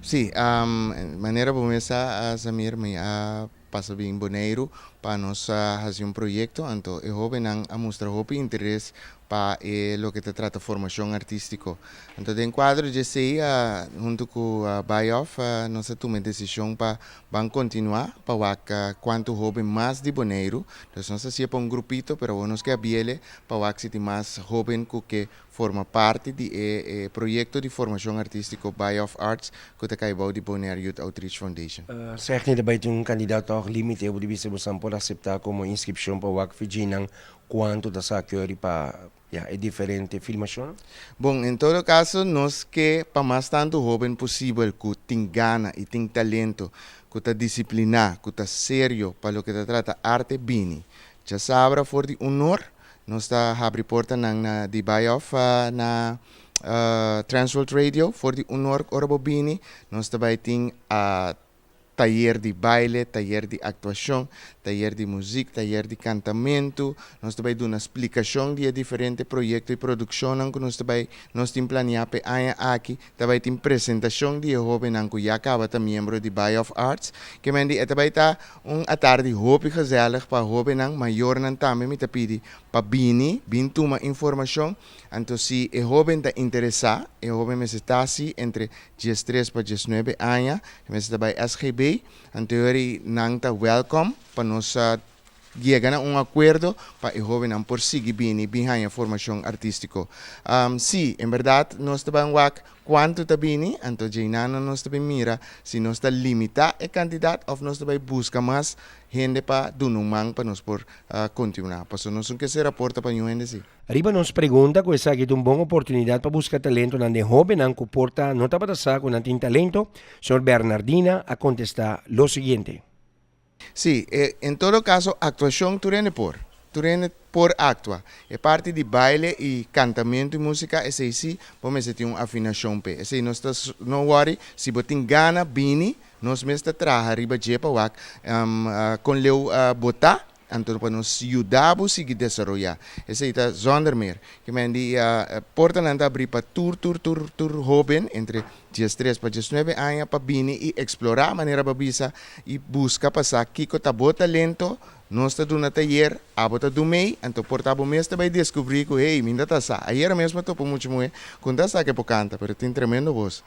Sí, maneira começa a Samir may passa bem boneiro para nós fazer um projeto, então eu houve não a mostrar houve interesse para lo que te trata formação artístico. Então em quadro de sei junto com a Bayoff nós tomamos decisão para van continuar para quanto houve mais de boneiro. Então nós hacía para um grupito, pero nós que abiele para que mais jovem que forma parte do projeto de formação artístico Bayoff Arts que te caibau de Bonaire Youth Outreach Foundation. Zeg niet bij een kandidaat toch limite op de visa mo por aceitar como inscripção para o WAC ng quanto da sa curry pa é diferente filmação? Bom, em todo caso, nós que para mais tanto jovem possível que tem gana e tem talento, que está disciplinar, que está sério para o que te trata arte bini. Já sabe, for de honor, nós está abrindo porta na de Bayoff na Transworld Radio, for de honor orabo bini, nós também tem a taller de baile, taller de actuação, taller de música, taller de cantamento. Nós também damos uma explicação de diferentes projetos e produção que nós temos planeado aqui. Também tem apresentação de jovem que já acaba de membro de Bayoff Arts. Que também está tarde hoop gezellig para jovem maior também me pedi para bin toma informação. Então se o jovem está interessado, o jovem me está assim entre 13 para 19 anos, me está by SGB. Ang teoria nang ta welcome para nós chegar a acordo para o jovem não prosseguir bem a formação artística. Sim, em verdade, nós também quanto está bem, então já nós também mira se nós está limitar o candidato ou nós também busca mais gente para dunumang para nós por continuar. Passo nós não quer ser raporta para o gente sim. Arriba nos pergunta kung esa uma boa oportunidade para buscar talento na de jovem ang kuporta nota para sa kung natin talento. Sor Bernardina a contestar lo siguiente. Sí, en todo caso, actuación tú tienes por actua. É parte de baile e cantamento e música, esse sim, vamos ter uma afinação pe. Esse não está, não worry, se você tem gana, bini, nós mesmo trabalhar riba jepa wak, com leu botar, então para nos ajudar a seguir desenvolver. Esse está zonder meer. Que men die porta nanda abrir para tour jovem entre 13 para 19 anos para bini e explorar a maneira babisa e buscar passar kiko tabo talento. Nós estamos no taller, abota do meio, então portabo mesmo vai descobrir que, hey, minda tá sa. Ayer mesmo estou por muito muito, quando tá sa que por canta, pero tem tremendo voz.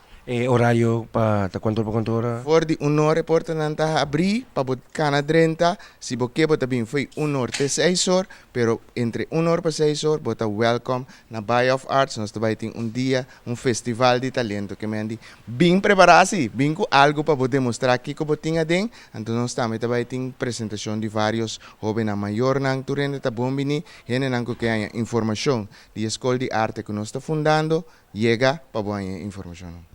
Horário para quanto hora? For de 1 hora porta nanta abrir para bot cana 30, se boque bota bem foi 1 hora até 6 horas, pero entre 1 hora para 6 horas bota welcome na Bayoff Arts, nós vai ter dia, festival de talento que me andi bem preparado, bem com algo para poder mostrar que como tinha den, então nós também vai ter apresentação de vários jovens na maior nang turene ta bombini, hene nang que há informação de escola de arte que nós está fundando, chega para boa informação.